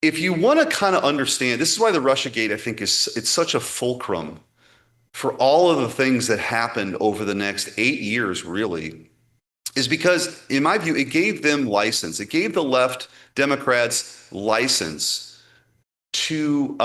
if you want to kind of understand, this is why the Russiagate, I think, it's such a fulcrum for all of the things that happened over the next 8 years, really, is because, in my view, it gave them license. It gave the left Democrats license to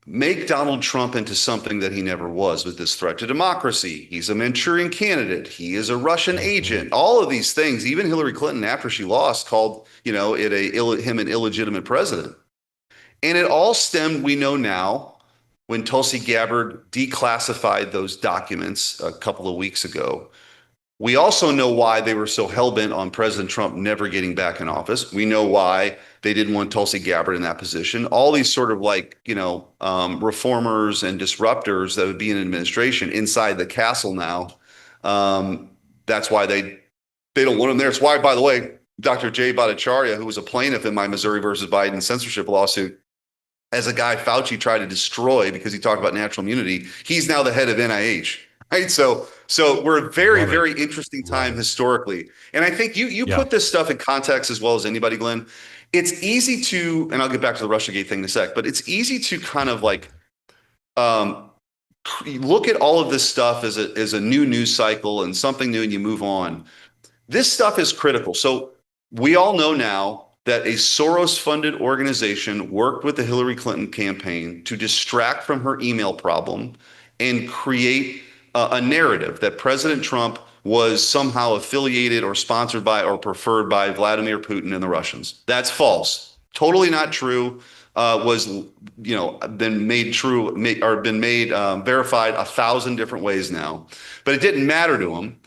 make Donald Trump into something that he never was with this threat to democracy. He's a Manchurian candidate. He is a Russian Hmm. agent. All of these things, even Hillary Clinton, after she lost, called him an illegitimate president. And it all stemmed, we know now, when Tulsi Gabbard declassified those documents a couple of weeks ago. We also know why they were so hell-bent on President Trump never getting back in office. We know why they didn't want Tulsi Gabbard in that position. All these sort of reformers and disruptors that would be in administration inside the castle now. Um, that's why they don't want him there. It's why, by the way, Dr. Jay Bhattacharya, who was a plaintiff in my Missouri versus Biden censorship lawsuit, as a guy Fauci tried to destroy because he talked about natural immunity, he's now the head of NIH. Right. So we're a very, Love it. very interesting Love time it. historically. And I think you Yeah. put this stuff in context as well as anybody, Glenn. It's easy to, and I'll get back to the Russiagate thing in a sec, but it's easy to kind of um, look at all of this stuff as a new news cycle and something new and you move on. This stuff is critical. So we all know now that a Soros funded organization worked with the Hillary Clinton campaign to distract from her email problem and create a narrative that President Trump was somehow affiliated or sponsored by or preferred by Vladimir Putin and the Russians. That's false. Totally not true. Was been made true or been made verified 1,000 different ways now, but it didn't matter to him.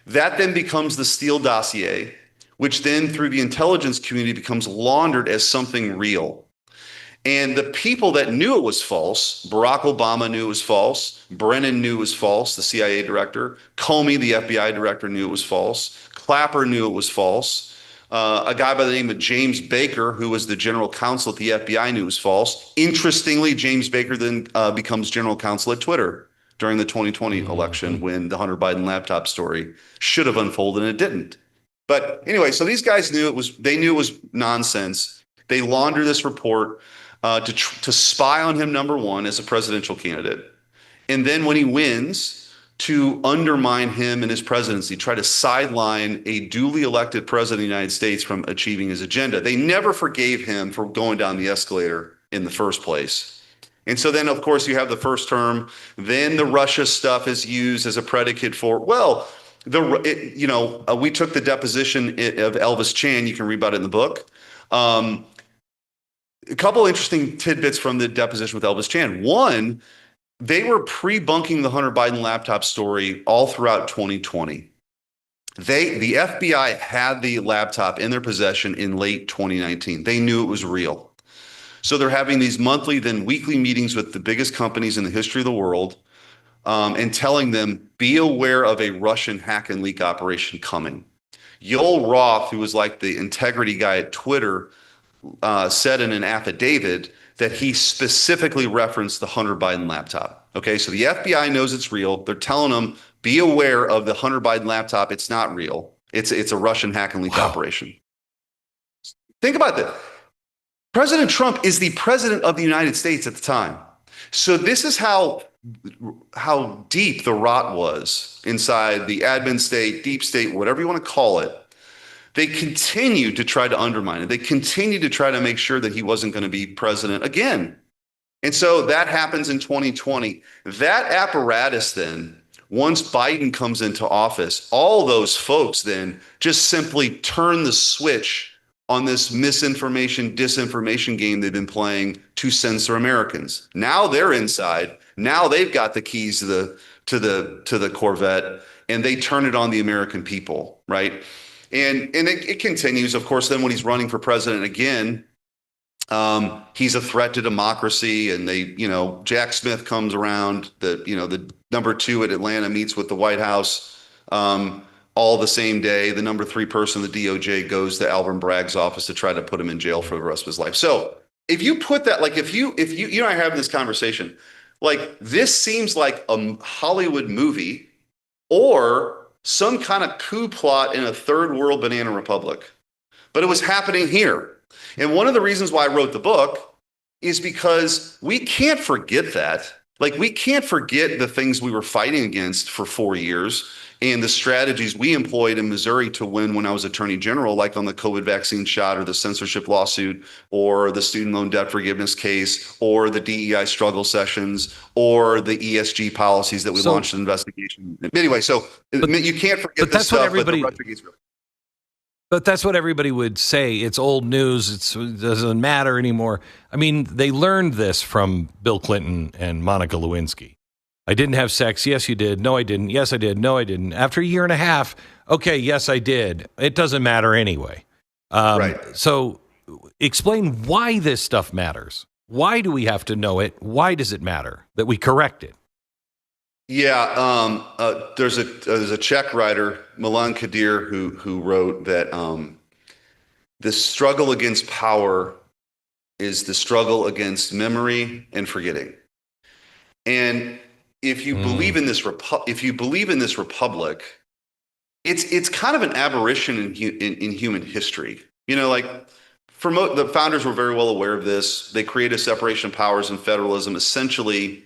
That then becomes the Steele dossier, which then through the intelligence community becomes laundered as something real. And the people that knew it was false, Barack Obama knew it was false, Brennan knew it was false, the CIA director, Comey, the FBI director, knew it was false, Clapper knew it was false. A guy by the name of James Baker, who was the general counsel at the FBI, knew it was false. Interestingly, James Baker then becomes general counsel at Twitter during the 2020 election Hmm. when the Hunter Biden laptop story should have unfolded and it didn't. But anyway, so these guys knew it was nonsense. They launder this report to spy on him, number one, as a presidential candidate. And then when he wins, to undermine him and his presidency, try to sideline a duly elected president of the United States from achieving his agenda. They never forgave him for going down the escalator in the first place. And so then, of course, you have the first term. Then the Russia stuff is used as a predicate for, well, we took the deposition of Elvis Chan. You can read about it in the book. Um, a couple interesting tidbits from the deposition with Elvis Chan. One, they were pre-bunking the Hunter Biden laptop story all throughout 2020. The FBI had the laptop in their possession in late 2019. They knew it was real. So they're having these monthly, then weekly meetings with the biggest companies in the history of the world, and telling them, be aware of a Russian hack and leak operation coming. Yoel Roth, who was like the integrity guy at Twitter, said in an affidavit that he specifically referenced the Hunter Biden laptop. Okay, so the FBI knows it's real. They're telling them, be aware of the Hunter Biden laptop. It's not real. It's a Russian hack and leak Wow. operation. Think about that. President Trump is the president of the United States at the time. So this is how deep the rot was inside the admin state, deep state, whatever you want to call it. They continued to try to undermine it. They continued to try to make sure that he wasn't going to be president again. And so that happens in 2020. That apparatus then, once Biden comes into office, all those folks then just simply turn the switch on this misinformation, disinformation game they've been playing to censor Americans. Now they're inside. Now they've got the keys to the Corvette, and they turn it on the American people, right? And it continues, of course. Then when he's running for president again, he's a threat to democracy. And Jack Smith comes around. The number two at Atlanta meets with the White House all the same day. The number three person, the DOJ, goes to Alvin Bragg's office to try to put him in jail for the rest of his life. So if you put that, like if you and I have this conversation, like this seems like a Hollywood movie or some kind of coup plot in a third world banana republic. But it was happening here. And one of the reasons why I wrote the book is because we can't forget that. Like, we can't forget the things we were fighting against for 4 years and the strategies we employed in Missouri to win when I was attorney general, like on the COVID vaccine shot or the censorship lawsuit or the student loan debt forgiveness case or the DEI struggle sessions or the ESG policies that we launched an investigation. Anyway, so you can't forget this stuff, but the Russiagate's real. But that's what everybody would say. It's old news. It doesn't matter anymore. I mean, they learned this from Bill Clinton and Monica Lewinsky. I didn't have sex. Yes, you did. No, I didn't. Yes, I did. No, I didn't. After a year and a half, okay, yes, I did. It doesn't matter anyway. Right. So explain why this stuff matters. Why do we have to know it? Why does it matter that we correct it? Yeah, there's a Czech writer, Milan Kadir, who wrote that the struggle against power is the struggle against memory and forgetting. And if you believe in this republic, it's kind of an aberration in human history. You know, like the founders were very well aware of this. They created separation of powers and federalism, essentially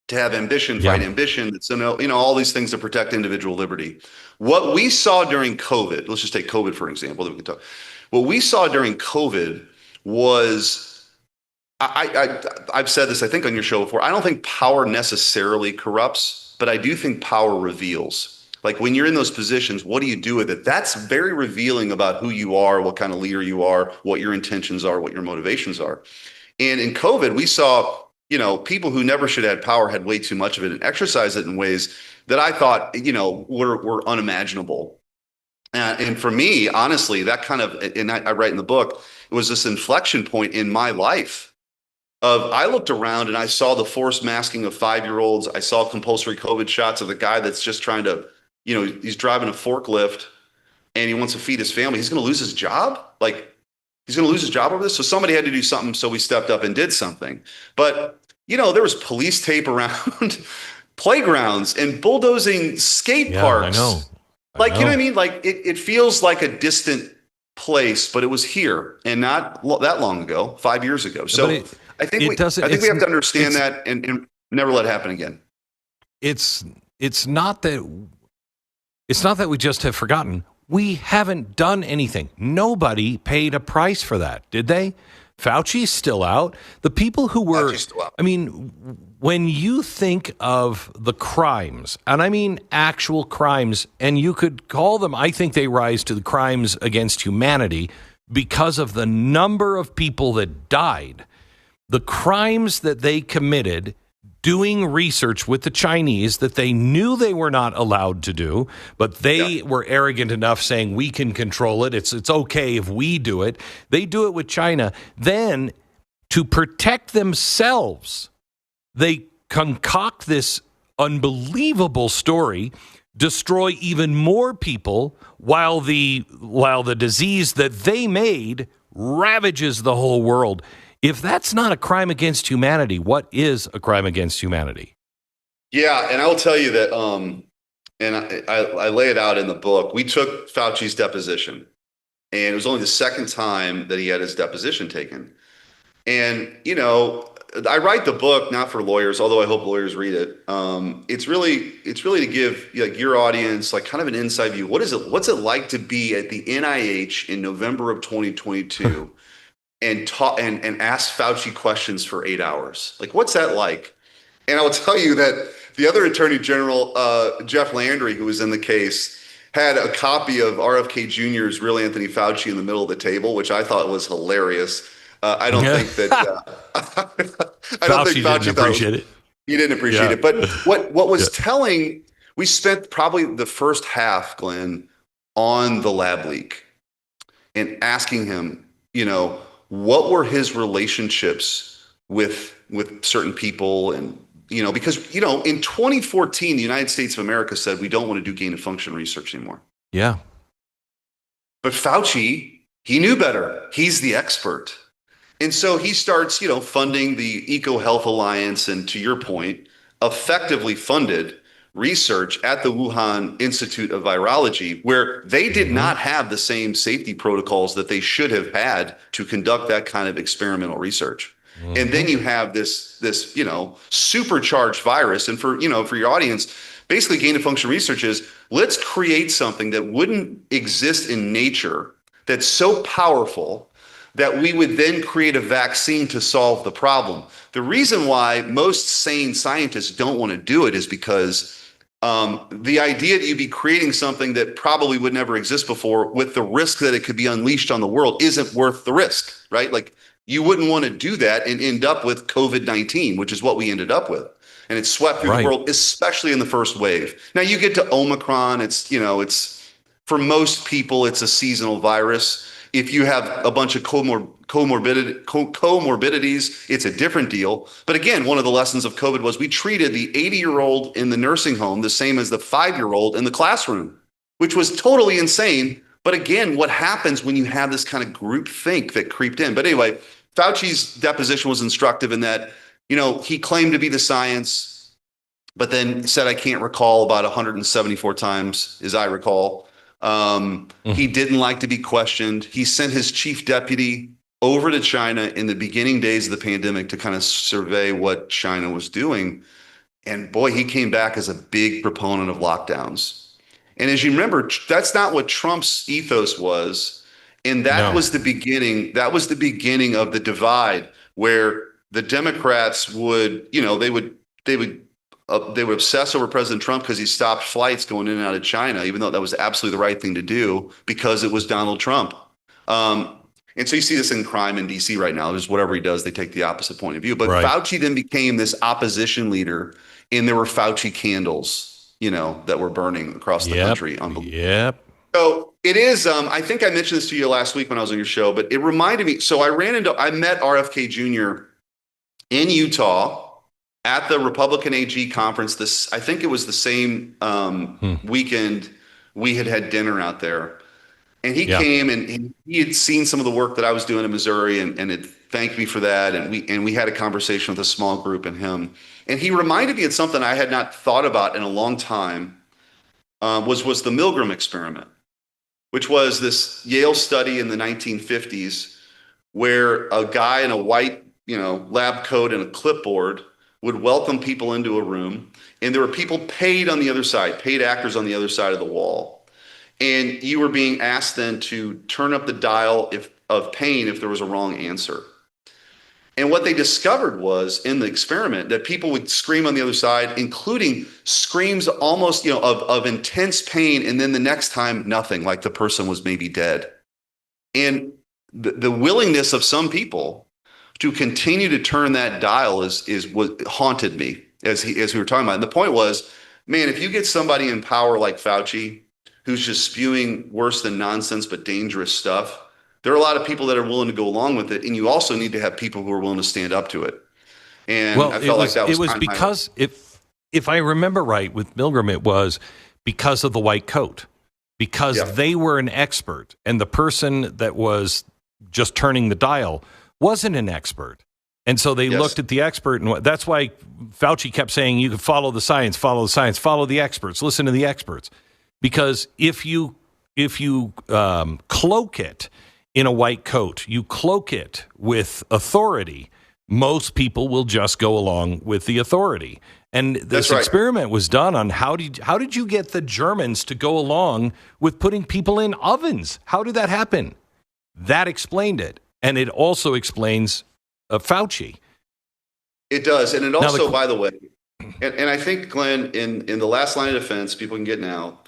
to have ambition, fight ambition. So, all these things to protect individual liberty. What we saw during COVID, let's just take COVID for example, that we can talk. What we saw during COVID was, I've said this, I think, on your show before. I don't think power necessarily corrupts, but I do think power reveals. Like, when you're in those positions, what do you do with it? That's very revealing about who you are, what kind of leader you are, what your intentions are, what your motivations are. And in COVID, we saw people who never should have had power had way too much of it and exercised it in ways that I thought, were unimaginable. And for me, honestly, that kind of, and I write in the book, it was this inflection point in my life of, I looked around and I saw the forced masking of 5-year-olds. I saw compulsory COVID shots of the guy that's just trying to, he's driving a forklift and he wants to feed his family. He's going to lose his job. He's going to lose his job over this. So somebody had to do something. So we stepped up and did something. But, there was police tape around playgrounds and bulldozing skate parks. I know. You know what I mean? Like, it feels like a distant place, but it was here and not that long ago, 5 years ago. So I think we have to understand that and never let it happen again. It's not that we just have forgotten. We haven't done anything. Nobody paid a price for that, did they? Fauci's still out. The people who were, Fauci's still out. I mean, when you think of the crimes, and I mean actual crimes, and you could call them, I think they rise to the crimes against humanity because of the number of people that died, the crimes that they committed doing research with the Chinese that they knew they were not allowed to do, but they were arrogant enough saying we can control it. It's okay if we do it. They do it with China. Then to protect themselves, they concoct this unbelievable story, destroy even more people while the disease that they made ravages the whole world. If that's not a crime against humanity, what is a crime against humanity? Yeah, and I will tell you that, and I lay it out in the book. We took Fauci's deposition, and it was only the second time that he had his deposition taken. And, I write the book not for lawyers, although I hope lawyers read it. It's really to give your audience kind of an inside view. What's it like to be at the NIH in November of 2022? And ask Fauci questions for 8 hours. What's that like? And I will tell you that the other Attorney General, Jeff Landry, who was in the case, had a copy of RFK Jr.'s Real Anthony Fauci in the middle of the table, which I thought was hilarious. I don't think that I don't think Fauci didn't appreciate it. He didn't appreciate it. But what was telling, we spent probably the first half, Glenn, on the lab leak and asking him, what were his relationships with certain people? And, because, in 2014, the United States of America said, we don't want to do gain of function research anymore. Yeah. But Fauci, he knew better. He's the expert. And so he starts, funding the EcoHealth Alliance. And to your point, effectively funded research at the Wuhan Institute of Virology, where they did not have the same safety protocols that they should have had to conduct that kind of experimental research. And then you have this supercharged virus. And for your audience, basically gain of function research is, let's create something that wouldn't exist in nature that's so powerful that we would then create a vaccine to solve the problem. The reason why most sane scientists don't want to do it is because the idea that you'd be creating something that probably would never exist before with the risk that it could be unleashed on the world isn't worth the risk, right? Like, you wouldn't want to do that and end up with COVID-19, which is what we ended up with. And it swept through the world, especially in the first wave. Now you get to Omicron, it's for most people, it's a seasonal virus. If you have a bunch of comorbidities, it's a different deal. But again, one of the lessons of COVID was we treated the 80-year-old in the nursing home the same as the 5-year-old in the classroom, which was totally insane. But again, what happens when you have this kind of group think that creeped in? But anyway, Fauci's deposition was instructive in that, he claimed to be the science, but then said, I can't recall, about 174 times, as I recall. He didn't like to be questioned. He sent his chief deputy over to China in the beginning days of the pandemic to kind of survey what China was doing. And boy, he came back as a big proponent of lockdowns. And as you remember, that's not what Trump's ethos was. And that was the beginning. That was the beginning of the divide, where the Democrats would, they would obsess over President Trump because he stopped flights going in and out of China, even though that was absolutely the right thing to do because it was Donald Trump. And so you see this in crime in DC right now. Just whatever he does, they take the opposite point of view. But Fauci then became this opposition leader, and there were Fauci candles, that were burning across the country. Yep. So it is, I think I mentioned this to you last week when I was on your show, but it reminded me. So I met RFK Jr. in Utah at the Republican AG conference. I think it was the same weekend we had dinner out there. And he came and he had seen some of the work that I was doing in Missouri and it thanked me for that. And we had a conversation with a small group and him. And he reminded me of something I had not thought about in a long time, was the Milgram experiment, which was this Yale study in the 1950s where a guy in a white, lab coat and a clipboard would welcome people into a room. And there were people paid on the other side, paid actors on the other side of the wall. And you were being asked then to turn up the dial of pain if there was a wrong answer. And what they discovered was in the experiment that people would scream on the other side, including screams almost, of intense pain. And then the next time, nothing, like the person was maybe dead. And the willingness of some people to continue to turn that dial is what haunted me as we were talking about. And the point was, man, if you get somebody in power like Fauci, who's just spewing worse than nonsense but dangerous stuff, there are a lot of people that are willing to go along with it, and you also need to have people who are willing to stand up to it. And I felt like that was because if I remember right with Milgram, it was because of the white coat, because they were an expert, and the person that was just turning the dial wasn't an expert. And so they looked at the expert, and that's why Fauci kept saying, you can follow the science, follow the experts, listen to the experts. Because if you cloak it in a white coat, you cloak it with authority, most people will just go along with the authority. And this experiment was done on how did you get the Germans to go along with putting people in ovens? How did that happen? That explained it. And it also explains Fauci. It does. And it also, by the way, and I think, Glenn, in the last line of defense, people can get now,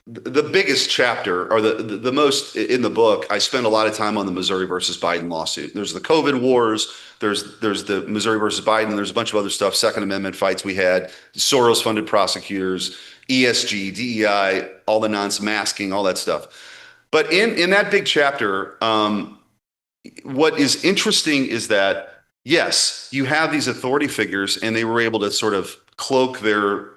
the biggest chapter, or the most in the book, I spend a lot of time on the Missouri versus Biden lawsuit. There's the COVID wars. There's the Missouri versus Biden. There's a bunch of other stuff, Second Amendment fights we had, Soros-funded prosecutors, ESG, DEI, all the nonsense, masking, all that stuff. But in that big chapter, what is interesting is that, yes, you have these authority figures, and they were able to sort of cloak their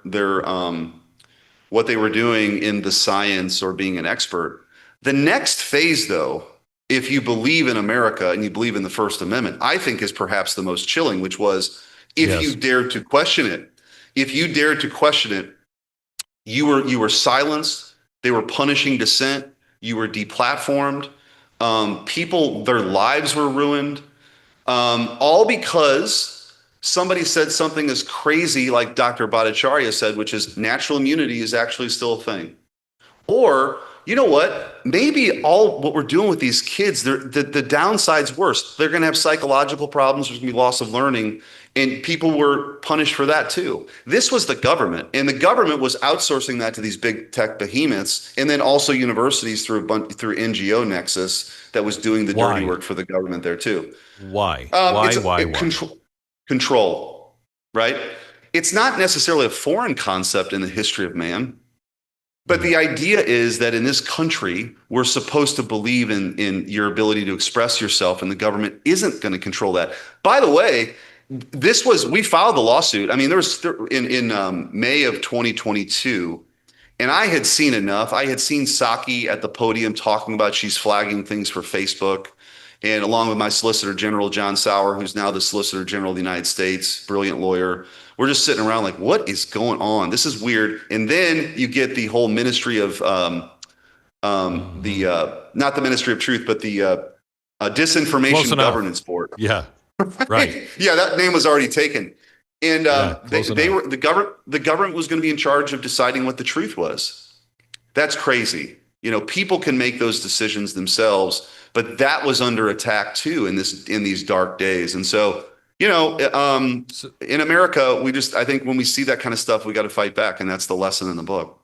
what they were doing in the science or being an expert. The next phase, though, if you believe in America and you believe in the First Amendment, I think is perhaps the most chilling, which was if you dared to question it. If you dared to question it, You were silenced. They were punishing dissent. You were deplatformed. People, their lives were ruined. All because somebody said something as crazy like Dr. Bhattacharya said, which is natural immunity is actually still a thing. Or, you know what? Maybe all what we're doing with these kids, the downside's worse. They're going to have psychological problems. There's going to be loss of learning. And people were punished for that too. This was the government. And the government was outsourcing that to these big tech behemoths. And then also universities through NGO Nexus that was doing the dirty work for the government there too. Why? Why? Control, right? It's not necessarily a foreign concept in the history of man. But the idea is that in this country, we're supposed to believe in your ability to express yourself, and the government isn't going to control that. By the way, we filed the lawsuit. I mean, there was in May of 2022, and I had seen enough. I had seen Psaki at the podium talking about she's flagging things for Facebook. And along with my Solicitor General, John Sauer, who's now the Solicitor General of the United States, brilliant lawyer, we're just sitting around like, what is going on? This is weird. And then you get the whole Ministry of not the Ministry of Truth, but the Disinformation Governance Board. Yeah, right. Yeah, that name was already taken. And the government was going to be in charge of deciding what the truth was. That's crazy. You know, people can make those decisions themselves, but that was under attack too in these dark days. And so, you know, in America, I think when we see that kind of stuff, we got to fight back, and that's the lesson in the book.